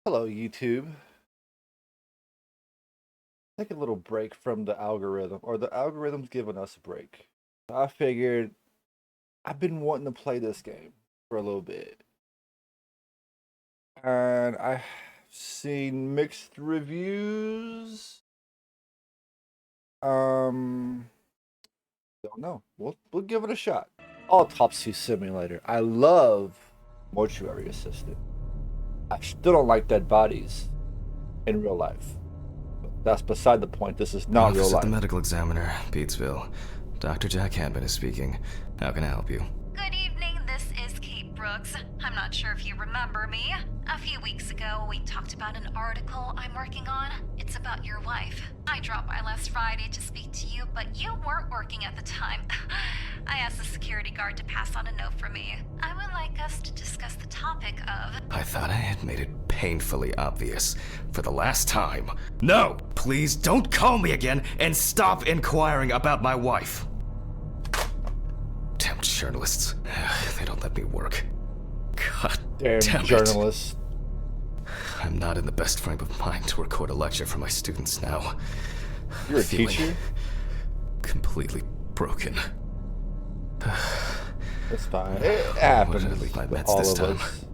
Hello, YouTube. Take a little break from the algorithm, or the algorithm's giving us a break. I figured I've been wanting to play this game for a little bit, and I've seen mixed reviews. Um, don't know. We'll give it a shot. Autopsy Simulator. I love Mortuary Assistant. I still don't like dead bodies in real life. That's beside the point. This is not real Office of the life. Medical Examiner, Beatsville. Dr. Jack Hanman is speaking. How can I help you? Good evening, this is Kate Brooks. I'm not sure if you remember me. A few weeks ago, we talked about an article I'm working on. It's about your wife. I dropped by last Friday to speak to you, but you weren't working at the time. I asked the security guard to pass on a note for me. I would like us to discuss the topic of... I thought I had made it painfully obvious for the last time. No! Please don't call me again and stop inquiring about my wife. Damn journalists. They don't let me work. God damn Journalists. I'm not in the best frame of mind to record a lecture for my students now. You're a Feeling teacher? completely broken. That's fine. It happens Where did I leave my to meds all this of time? us.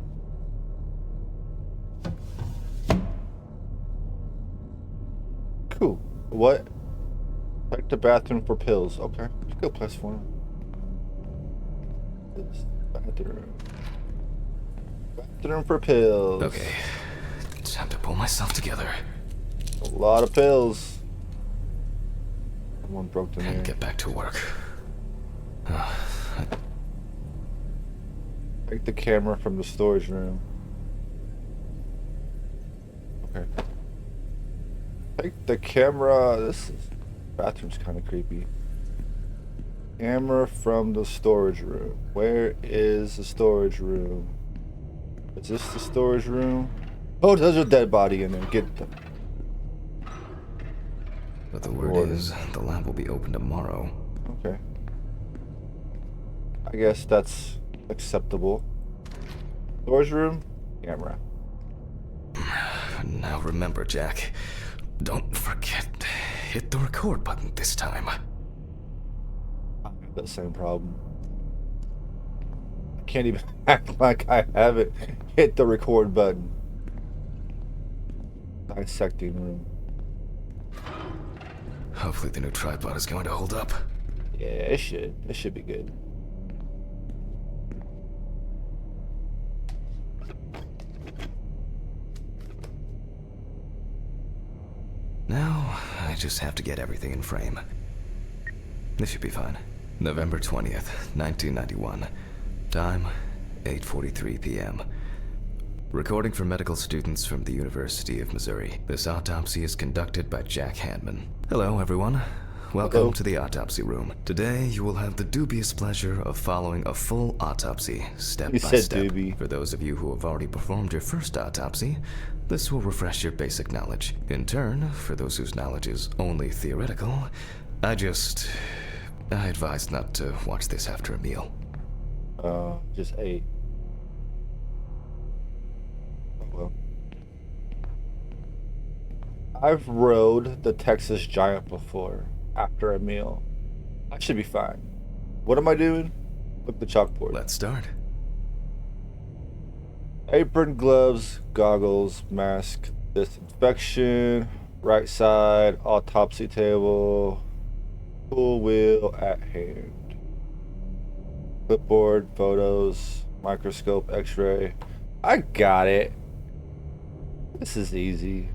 Cool. What? Check the bathroom for pills. Okay. Good place for him. This bathroom. Bathroom for pills. Okay, time to pull myself together A lot of pills. Someone broke the and mirror. get back to work. Take the camera from the storage room. Okay. Take the camera. This bathroom's kind of creepy. Camera from the storage room. Where is the storage room? Is this the storage room? Oh, there's a dead body in there. Get them. But the word Order. is, the lab will be open tomorrow. Okay. I guess that's acceptable. Storage room. Camera. Now remember, Jack, don't forget to hit the record button this time. I have that same problem. I can't even act like I haven't hit the record button. Dissecting room. Hopefully the new tripod is going to hold up. Yeah, it should. It should be good. Now, I just have to get everything in frame. This should be fine. November 20th, 1991. Time, 8:43 p.m. Recording for medical students from the University of Missouri. This autopsy is conducted by Jack Hanman. Hello, everyone. Welcome Hello. to the autopsy room. Today, you will have the dubious pleasure of following a full autopsy, step You by said step. doobie. For those of you who have already performed your first autopsy, this will refresh your basic knowledge. In turn, for those whose knowledge is only theoretical, I advise not to watch this after a meal. Just ate. Oh well. I've rode the Texas Giant before after a meal. I should be fine. What am I doing? Look at the chalkboard. Let's start. Apron, gloves, goggles, mask, disinfection, right side, autopsy table, tool wheel at hand. Clipboard, photos, microscope, x-ray. I got it. This is easy.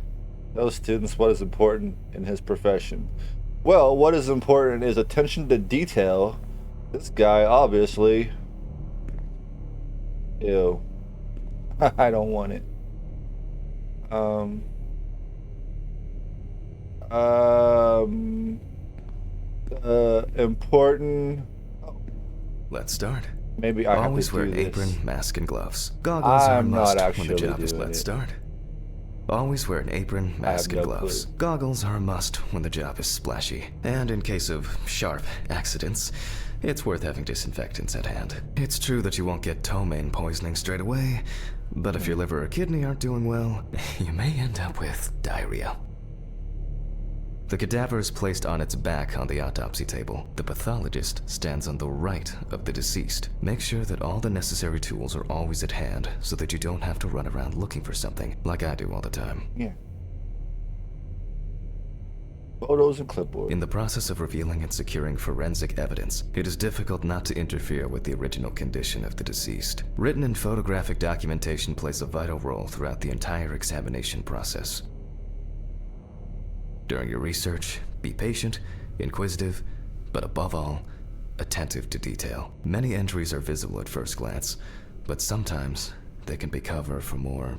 Tell students what is important in his profession. Well, what is important is attention to detail. This guy, obviously. Ew. I don't want it. Important. Let's start. Maybe I Always have to wear do an this. apron, mask, and gloves. Goggles are a I'm not must when actually the job is doing let's it. start. Always wear an apron, mask, I and have no gloves. clue. Goggles are a must when the job is splashy. And in case of sharp accidents, it's worth having disinfectants at hand. It's true that you won't get ptomaine poisoning straight away, but if your liver or kidney aren't doing well, you may end up with diarrhea. The cadaver is placed on its back on the autopsy table. The pathologist stands on the right of the deceased. Make sure that all the necessary tools are always at hand so that you don't have to run around looking for something, like I do all the time. Yeah. Photos and clipboard. In the process of revealing and securing forensic evidence, it is difficult not to interfere with the original condition of the deceased. Written and photographic documentation plays a vital role throughout the entire examination process. During your research, be patient, inquisitive, but above all, attentive to detail. Many injuries are visible at first glance, but sometimes they can be cover for more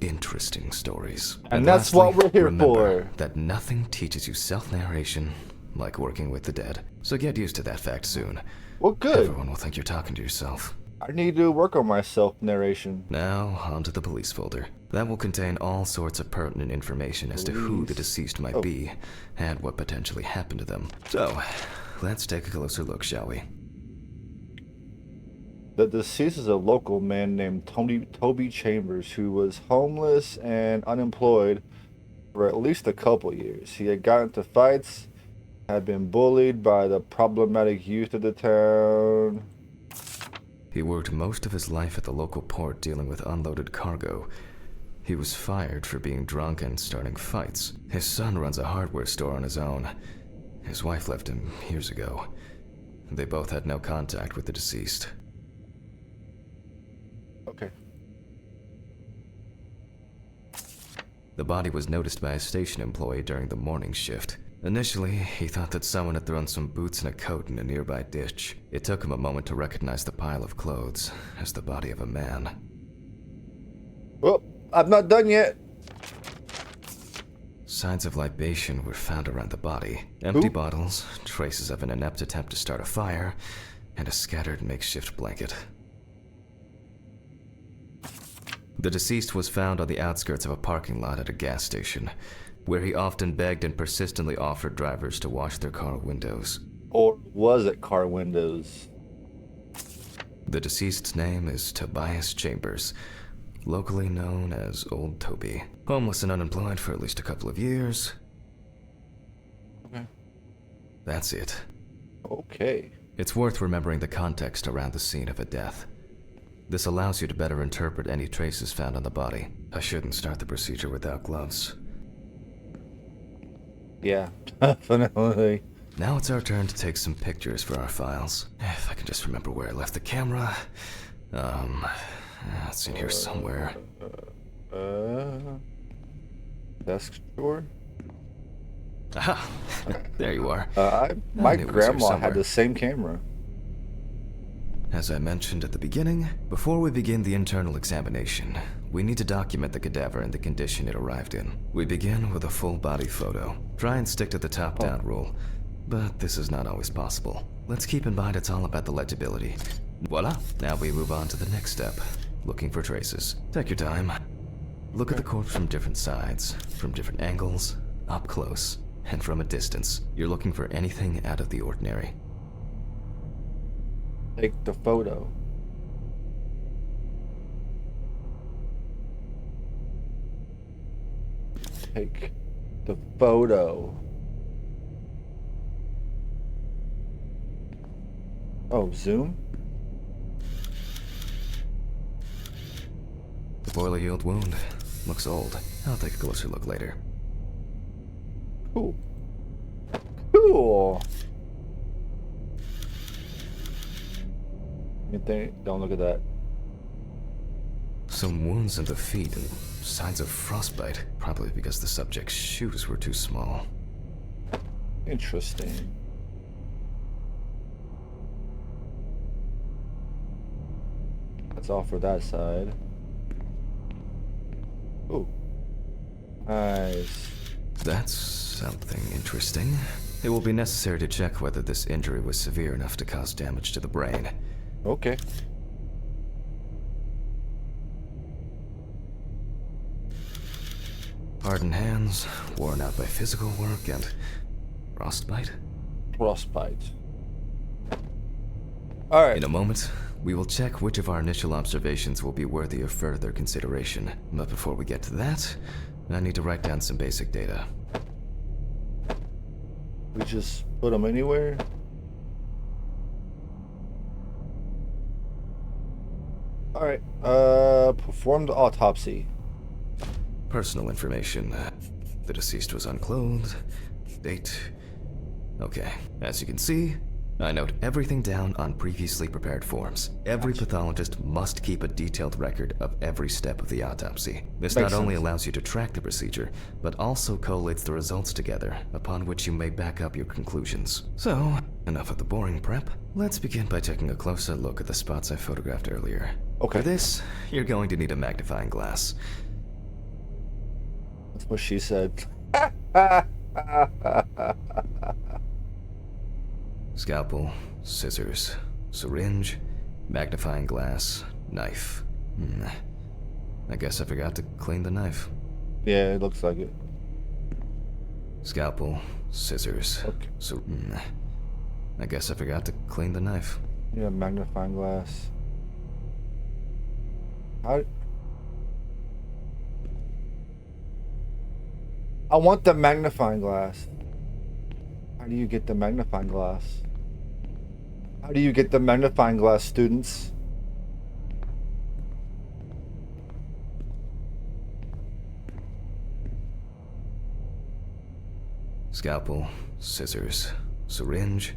interesting stories. And that's what we're here remember for. that nothing teaches you self-narration like working with the dead. So get used to that fact soon. Well, good. Everyone will think you're talking to yourself. I need to work on my self-narration. Now, onto the police folder. That will contain all sorts of pertinent information as to who the deceased might be and what potentially happened to them. So, let's take a closer look, shall we? The deceased is a local man named Toby Chambers who was homeless and unemployed for at least a couple years. He had gotten into fights, had been bullied by the problematic youth of the town. He worked most of his life at the local port dealing with unloaded cargo. He was fired for being drunk and starting fights. His son runs a hardware store on his own. His wife left him years ago. They both had no contact with the deceased. Okay. The body was noticed by a station employee during the morning shift. Initially, he thought that someone had thrown some boots and a coat in a nearby ditch. It took him a moment to recognize the pile of clothes as the body of a man. Well, I'm not done yet. Signs of libation were found around the body. Empty Who? bottles, traces of an inept attempt to start a fire, and a scattered makeshift blanket. The deceased was found on the outskirts of a parking lot at a gas station, where he often begged and persistently offered drivers to wash their car windows. Or was it car windows? The deceased's name is Tobias Chambers, locally known as Old Toby. Homeless and unemployed for at least a couple of years. Okay. That's it. Okay. It's worth remembering the context around the scene of a death. This allows you to better interpret any traces found on the body. I shouldn't start the procedure without gloves. Yeah, definitely. Now it's our turn to take some pictures for our files. If I can just remember where I left the camera. It's in here somewhere. Desk drawer? Aha! There you are. My knew it was here grandma somewhere. had the same camera. As I mentioned at the beginning, before we begin the internal examination, we need to document the cadaver and the condition it arrived in. We begin with a full body photo. Try and stick to the top-down rule, but this is not always possible. Let's keep in mind it's all about the legibility. Voila! Now we move on to the next step, looking for traces. Take your time. Look at the corpse from different sides, from different angles, up close, and from a distance. You're looking for anything out of the ordinary. Take the photo. Take the photo. Oh, zoom? The boiler-healed wound. Looks old. I'll take a closer look later. Cool. Cool. You think? Don't look at that. Some wounds in the feet and signs of frostbite, probably because the subject's shoes were too small. Interesting. That's all for that side. Ooh. Nice. That's something interesting. It will be necessary to check whether this injury was severe enough to cause damage to the brain. Okay. Hardened hands, worn out by physical work, and frostbite? Frostbite. Alright. In a moment, we will check which of our initial observations will be worthy of further consideration. But before we get to that, I need to write down some basic data. We just put them anywhere? Alright. Performed autopsy. Personal information. The deceased was unclothed. Date. Okay, as you can see, I note everything down on previously prepared forms. Every pathologist must keep a detailed record of every step of the autopsy. This Makes not only sense. allows you to track the procedure, but also collates the results together, upon which you may back up your conclusions. So, enough of the boring prep. Let's begin by taking a closer look at the spots I photographed earlier. Okay. For this, you're going to need a magnifying glass. That's what she said. Scalpel, scissors, syringe, magnifying glass, knife. I guess I forgot to clean the knife. Yeah, it looks like it. Scalpel, scissors, Okay. I guess I forgot to clean the knife. Yeah, magnifying glass. How? I want the magnifying glass. How do you get the magnifying glass? How do you get the magnifying glass, students? Scalpel, scissors, syringe,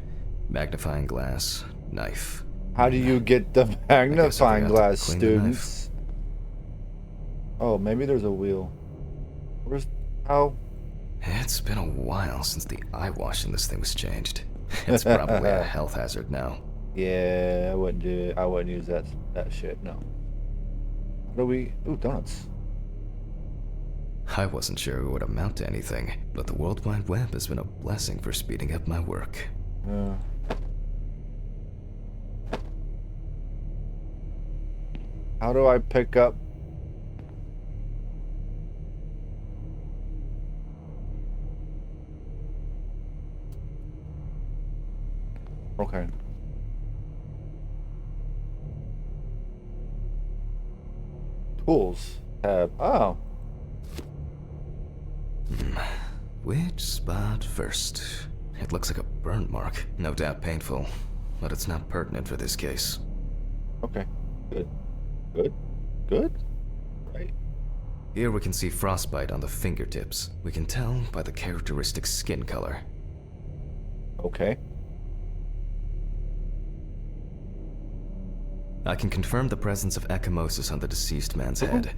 magnifying glass, knife. How do you get the magnifying forgot to glass, clean the knife. students? Oh, maybe there's a wheel. Where's how? It's been a while since the eye wash in this thing was changed. It's probably a health hazard now. Yeah, I wouldn't do it. I wouldn't use that shit. No. How do we? Ooh, donuts. I wasn't sure it would amount to anything, but the World Wide Web has been a blessing for speeding up my work. Yeah. How do I pick up? Okay. Tools tab. Oh. Which spot first? It looks like a burn mark. No doubt painful, but it's not pertinent for this case. Okay. Good. Good. Good. Right. Here we can see frostbite on the fingertips. We can tell by the characteristic skin color. Okay. I can confirm the presence of ecchymosis on the deceased man's head.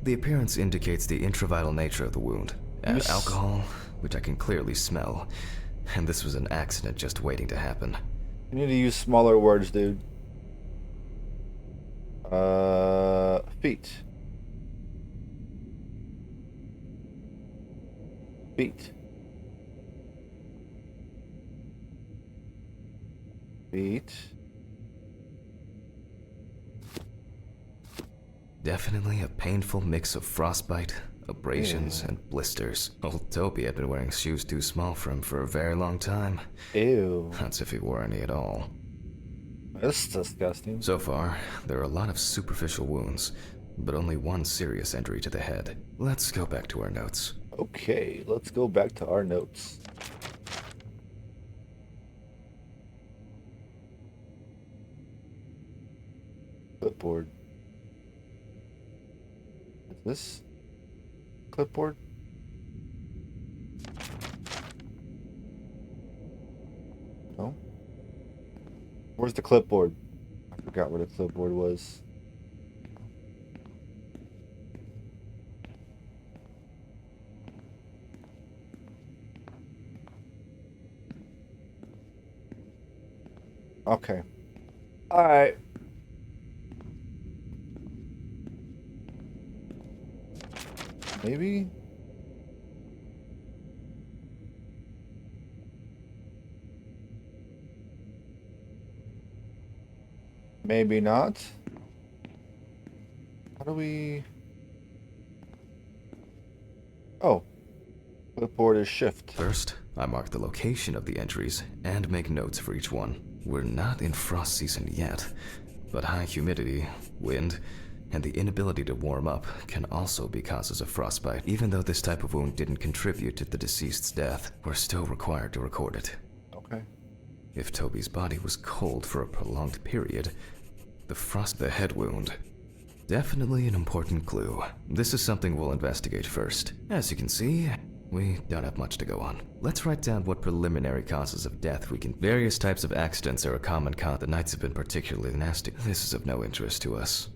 The appearance indicates the intravital nature of the wound. Add alcohol, which I can clearly smell, and this was an accident just waiting to happen. You need to use smaller words, dude. Feet. Feet. Feet. Definitely a painful mix of frostbite, abrasions, Yeah. and blisters. Old Toby had been wearing shoes too small for him for a very long time. Ew. That's if he wore any at all. That's disgusting. So far, there are a lot of superficial wounds, but only one serious injury to the head. Let's go back to our notes. Okay, let's go back to our notes. Clipboard. Is this clipboard? No. Where's the clipboard? I forgot where the clipboard was. Okay. All right. Maybe. Maybe not. How do we? Oh, clipboard is shift. First, I mark the location of the injuries and make notes for each one. We're not in frost season yet, but high humidity, wind, and the inability to warm up can also be causes of frostbite. Even though this type of wound didn't contribute to the deceased's death, we're still required to record it. Okay. If Toby's body was cold for a prolonged period, the head wound, definitely an important clue. This is something we'll investigate first. As you can see, we don't have much to go on. Let's write down what preliminary causes of death we can. Various types of accidents are a common cause. The nights have been particularly nasty. This is of no interest to us.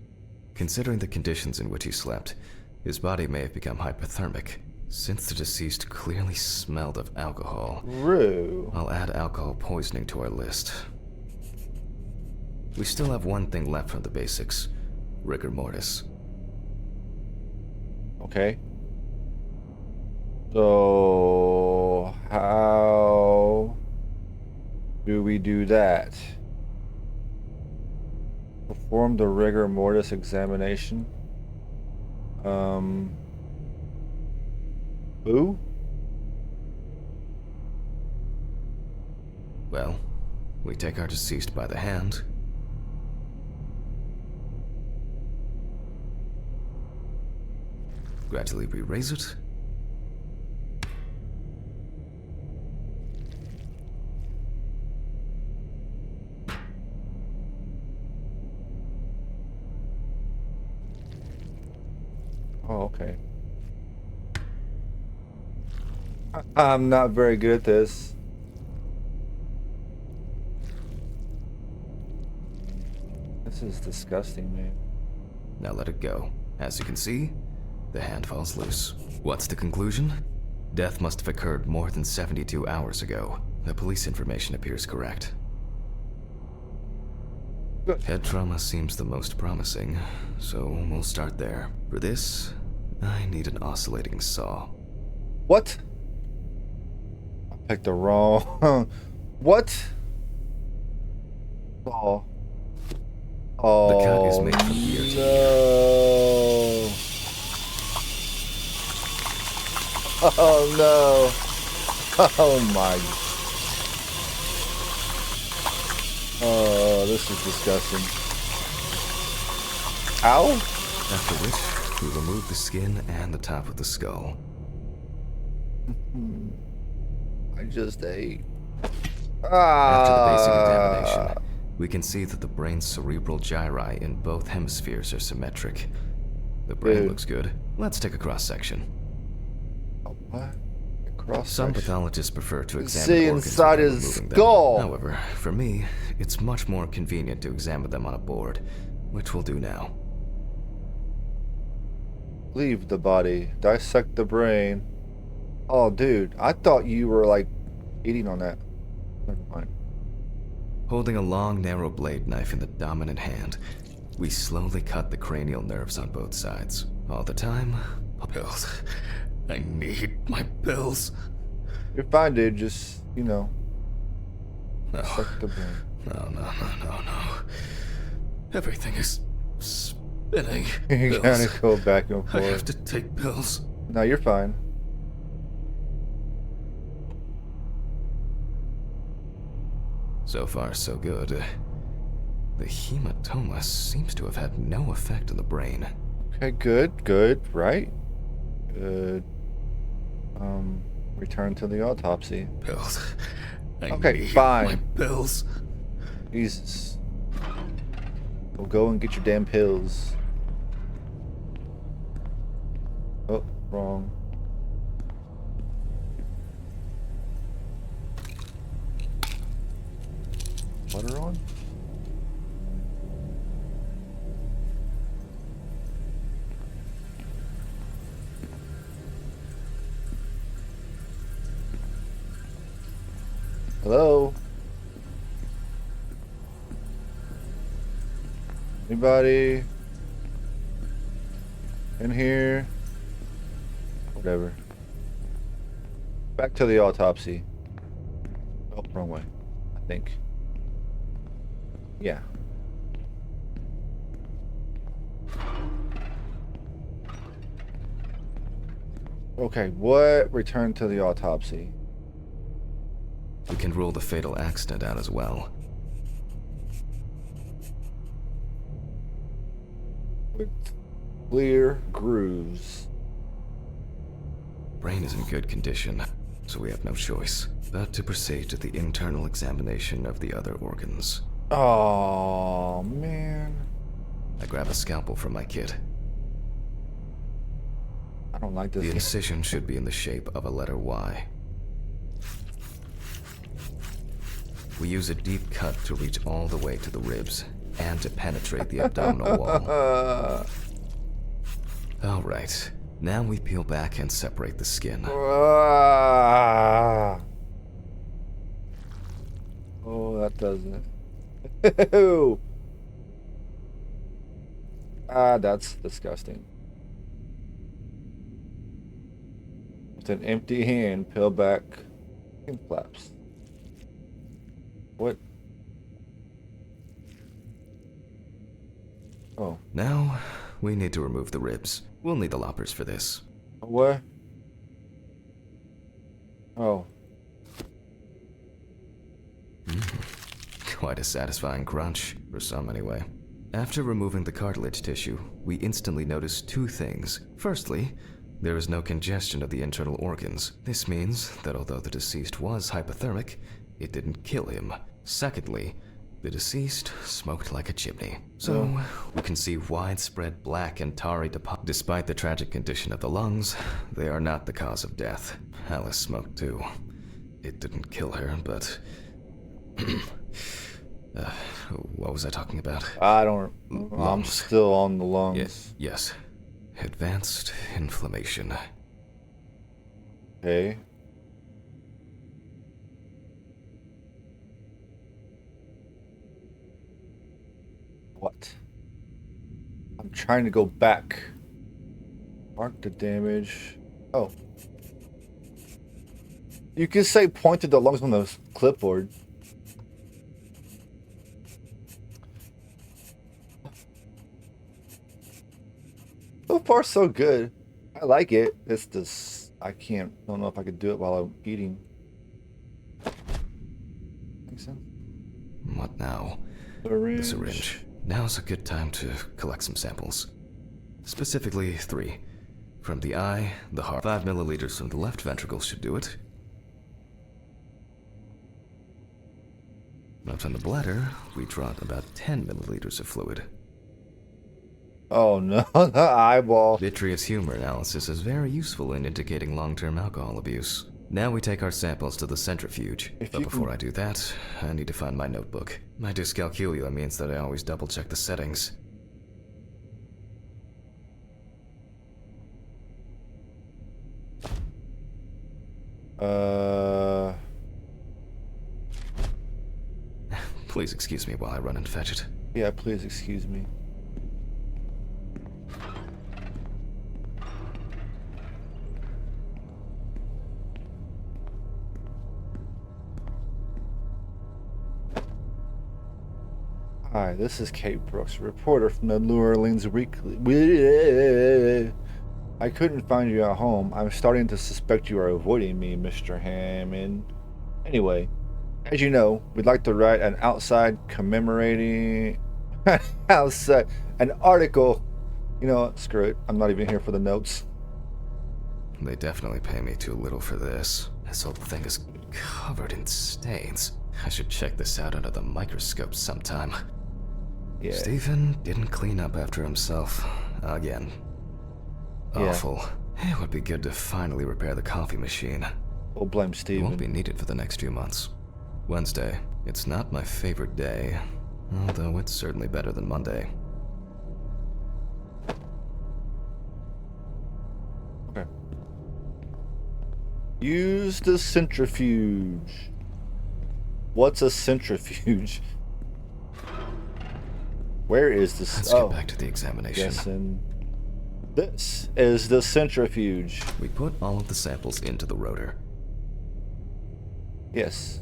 Considering the conditions in which he slept, his body may have become hypothermic. Since the deceased clearly smelled of alcohol, Rue. I'll add alcohol poisoning to our list. We still have one thing left from the basics: rigor mortis. Okay. So, how do we do that? Perform the rigor mortis examination. Who? Well, we take our deceased by the hand. Gradually re-raise it. Oh, okay. I'm not very good at this. This is disgusting, man. Now let it go. As you can see, the hand falls loose. What's the conclusion? Death must have occurred more than 72 hours ago. The police information appears correct. Good. Head trauma seems the most promising, so we'll start there. For this, I need an oscillating saw. What? I picked the wrong. What? Oh. Oh. The cut is made from ear to no. Oh no. Oh my. Oh, this is disgusting. Ow? After which, we remove the skin and the top of the skull. I just ate. After the basic Ah. examination, we can see that the brain's cerebral gyri in both hemispheres are symmetric. The brain Dude. looks good. Let's take a cross-section. What? Cross Some section. pathologists prefer to examine See organs inside without his removing them. skull. However, for me, it's much more convenient to examine them on a board, which we'll do now. Leave the body. Dissect the brain. Oh, dude. I thought you were, like, eating on that. Never mind. Holding a long, narrow blade knife in the dominant hand, we slowly cut the cranial nerves on both sides. All the time, pills. I need my pills. You're fine, dude. Just, you know, No, dissect the brain. no. Everything is spinning. You Pills. gotta go back and I have forth. to take pills. No, you're fine. So far, so good. The hematoma seems to have had no effect on the brain. Okay, good, right? Good. Return to the autopsy. Pills. I Okay, need fine. my pills. Jesus. Well, go and get your damn pills. Oh, wrong. Butter on? Hello? Anybody in here? Whatever. Back to the autopsy. Oh, wrong way, I think. Yeah. Okay, what? Return to the autopsy. We can rule the fatal accident out as well. With clear grooves. Brain is in good condition, so we have no choice but to proceed to the internal examination of the other organs. Oh, man. I grab a scalpel from my kit. I don't like this. The incision should be in the shape of a letter Y. We use a deep cut to reach all the way to the ribs and to penetrate the abdominal wall. Alright, now we peel back and separate the skin. Oh, that doesn't. That's disgusting. With an empty hand, peel back and flaps. What? Oh. Now, we need to remove the ribs. We'll need the loppers for this. What? Oh. Quite a satisfying crunch, for some anyway. After removing the cartilage tissue, we instantly notice two things. Firstly, there is no congestion of the internal organs. This means that although the deceased was hypothermic, it didn't kill him. Secondly, the deceased smoked like a chimney. So, we can see widespread black and tarry deposits. Despite the tragic condition of the lungs, they are not the cause of death. Alice smoked too. It didn't kill her, but... what was I talking about? I don't. I'm Lungs. still on the lungs. Yes. Advanced inflammation. Okay. What? I'm trying to go back. Mark the damage. Oh. You can say point to the lungs on the clipboard. So far, so good. I like it. It's just, don't know if I could do it while I'm eating. Makes sense? What now? Syringe. The syringe. Now's a good time to collect some samples. Specifically, 3. From the eye, the heart. 5 milliliters from the left ventricle should do it. Now from the bladder, we draw about 10 milliliters of fluid. Oh no, the eyeball. Vitreous humor analysis is very useful in indicating long-term alcohol abuse. Now we take our samples to the centrifuge. But before I do that, I need to find my notebook. My dyscalculia means that I always double-check the settings. Please excuse me while I run and fetch it. Yeah, please excuse me. Hi, this is Kate Brooks, reporter from the New Orleans Weekly. I couldn't find you at home. I'm starting to suspect you are avoiding me, Mr. Hammond. Anyway, as you know, we'd like to write an outside commemorating outside an article. You know what? Screw it. I'm not even here for the notes. They definitely pay me too little for this. This whole thing is covered in stains. I should check this out under the microscope sometime. Yeah. Stephen didn't clean up after himself. Again. Yeah. Awful. It would be good to finally repair the coffee machine. We'll blame It Steven. won't be needed for the next few months. Wednesday. It's not my favorite day, although it's certainly better than Monday. Okay. Use the centrifuge. What's a centrifuge? Where is this? Let's get back to the examination. Yes, and this is the centrifuge. We put all of the samples into the rotor. Yes.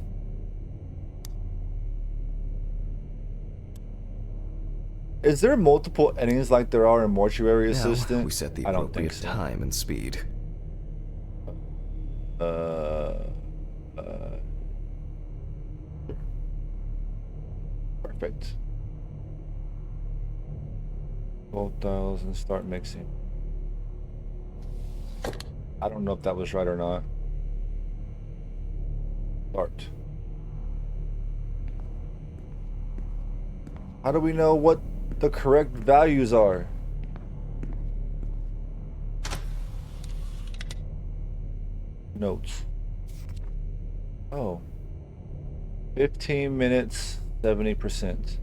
Is there multiple endings like there are in Mortuary Now, Assistant? we set the I don't think appropriate so. time and speed. Uh, uh, perfect. 12 dials and start mixing. I don't know if that was right or not. Start. How do we know what the correct values are? Notes. Oh. 15 minutes, 70%.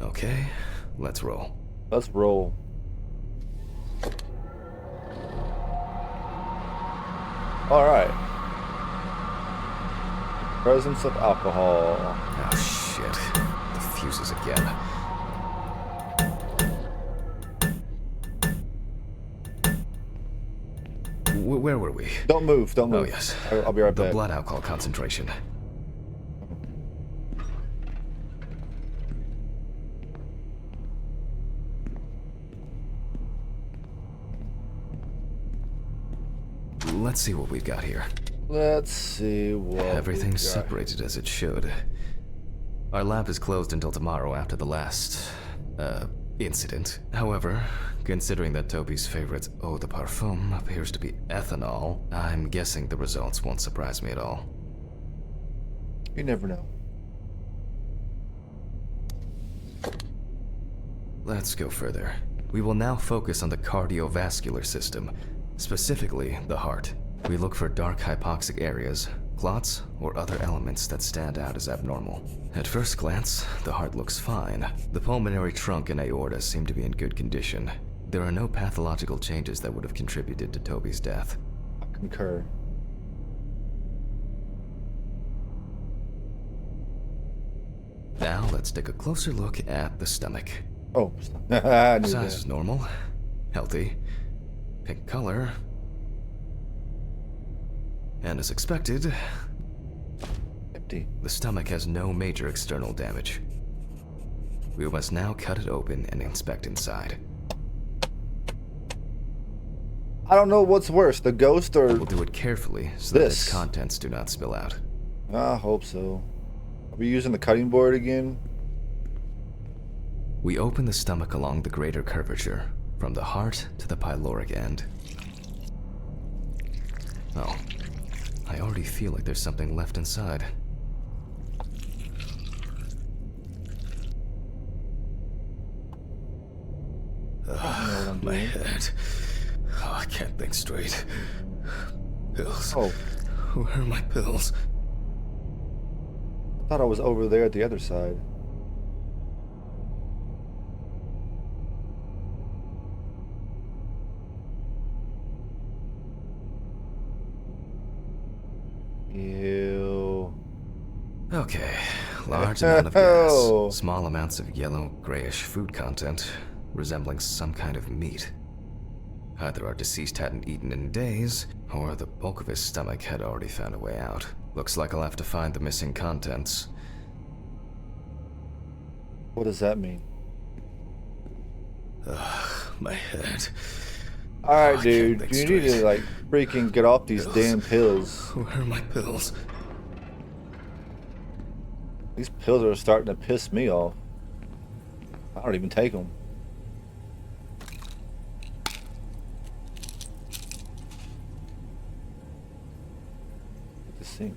Okay, let's roll. Let's roll. All right. Presence of alcohol. Oh shit. The fuses again. Where were we? Don't move. Don't move. Oh yes. I'll be right The back. blood alcohol concentration. Let's see what we've got here. Let's see what Everything's we got. separated as it should. Our lab is closed until tomorrow after the last, incident. However, considering that Toby's favorite eau de parfum appears to be ethanol, I'm guessing the results won't surprise me at all. You never know. Let's go further. We will now focus on the cardiovascular system, specifically the heart. We look for dark hypoxic areas, clots, or other elements that stand out as abnormal. At first glance, the heart looks fine. The pulmonary trunk and aorta seem to be in good condition. There are no pathological changes that would have contributed to Toby's death. I concur. Now let's take a closer look at the stomach. Oh, I knew Size that. is normal, healthy, pink color, and as expected, Empty. the stomach has no major external damage. We must now cut it open and inspect inside. I don't know what's worse, the ghost or... We'll do it carefully so that its This. contents do not spill out. I hope so. Are we using the cutting board again? We open the stomach along the greater curvature, from the heart to the pyloric end. Oh, I already feel like there's something left inside. My head. Oh, I can't think straight. Pills. Oh, Where are my pills? I thought I was over there at the other side. Ew. Okay, large amount of Oh. gas, small amounts of yellow, grayish food content, resembling some kind of meat. Either our deceased hadn't eaten in days, or the bulk of his stomach had already found a way out. Looks like I'll have to find the missing contents. What does that mean? My head. Alright, I dude. can't think You need to, straight. like, freaking get off these Pills. damn pills. Where are my pills? These pills are starting to piss me off. I don't even take them. At the sink.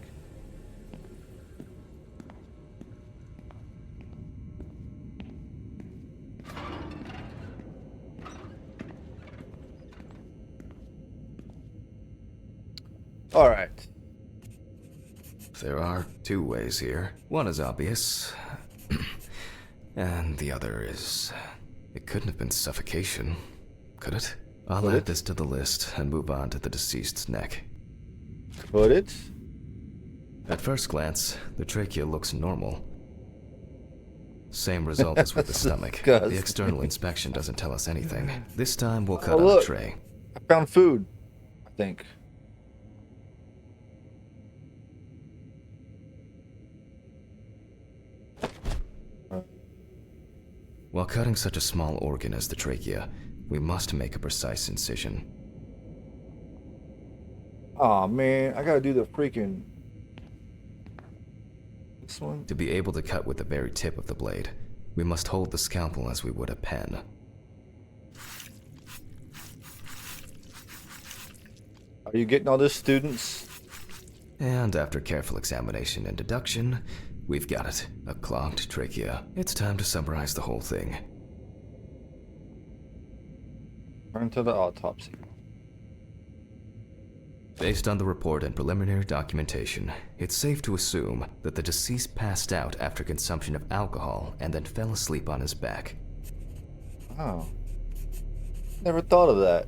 All right. There are two ways here. One is obvious, and the other is... It couldn't have been suffocation, could it? I'll Could add it? this to the list and move on to the deceased's neck. Put it. At first glance, the trachea looks normal. Same result as with the stomach. Disgusting. The external inspection doesn't tell us anything. This time we'll cut Oh, out a look. tray. I found food. I think. While cutting such a small organ as the trachea, we must make a precise incision. Aw, man, I gotta do the freaking... This one? To be able to cut with the very tip of the blade, we must hold the scalpel as we would a pen. Are you getting all this, students? And after careful examination and deduction, we've got it, a clogged trachea. It's time to summarize the whole thing. Turn to the autopsy. Based on the report and preliminary documentation, it's safe to assume that the deceased passed out after consumption of alcohol and then fell asleep on his back. Oh. Never thought of that.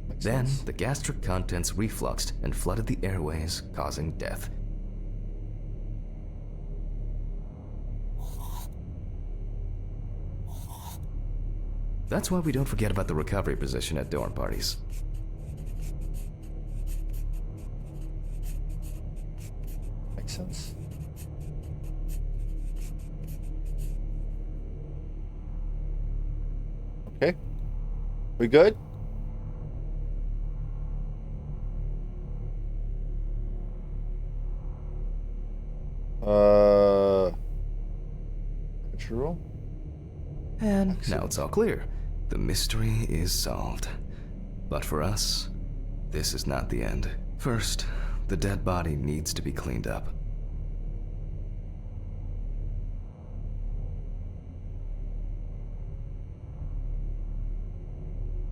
Makes Then, sense. the gastric contents refluxed and flooded the airways, causing death. That's why we don't forget about the recovery position at dorm parties. Makes sense. Okay. We good? Natural? And Excellent. now it's all clear. The mystery is solved. But for us, this is not the end. First, the dead body needs to be cleaned up.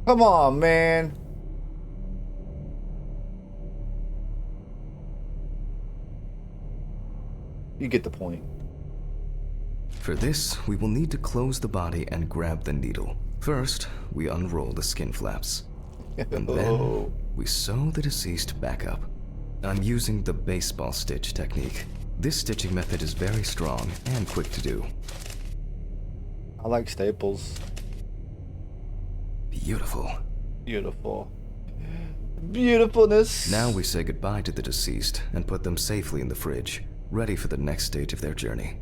Come on, man. You get the point. For this, we will need to close the body and grab the needle. First, we unroll the skin flaps. And then, we sew the deceased back up. I'm using the baseball stitch technique. This stitching method is very strong and quick to do. I like staples. Beautiful. Beautiful. Beautifulness. Now we say goodbye to the deceased and put them safely in the fridge, ready for the next stage of their journey.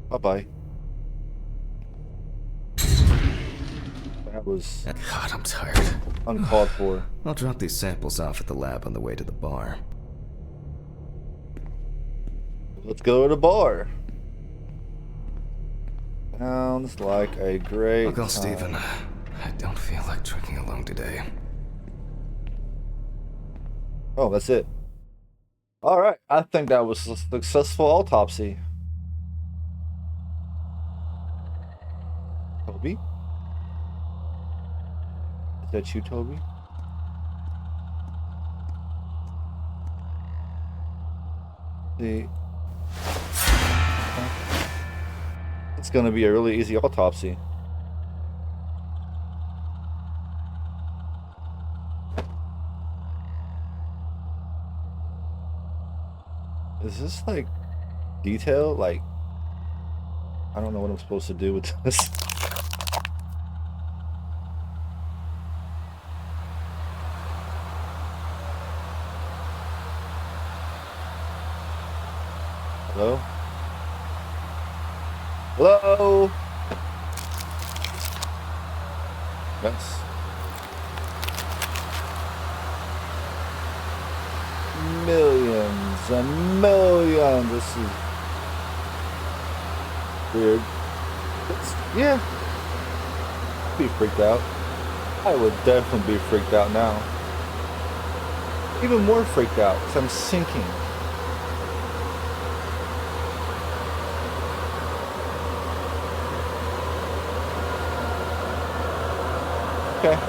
Bye-bye. That was God, I'm tired. uncalled for. I'll drop these samples off at the lab on the way to the bar. Let's go to the bar. Sounds like a great Uncle time. Stephen, I don't feel like drinking alone today. Oh, that's it. All right. I think that was a successful autopsy. Toby? Is that you, Toby? See. It's gonna be a really easy autopsy. Is this like detail? Like, I don't know what I'm supposed to do with this. Hello? Hello? Yes. Millions and millions. This is weird. Yeah. Be freaked out. I would definitely be freaked out now. Even more freaked out because I'm sinking. Okay.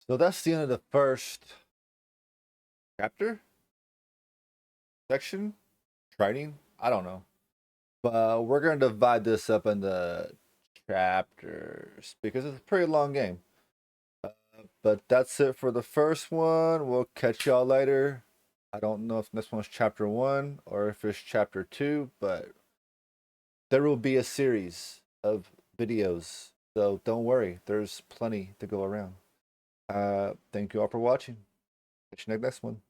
So that's the end of the first chapter? Section? Training? I don't know. But we're going to divide this up into chapters because it's a pretty long game. But that's it for the first one. We'll catch y'all later. I don't know if this one's chapter 1 or if it's chapter 2, but there will be a series of videos. So don't worry, there's plenty to go around. Thank you all for watching. Catch you next one.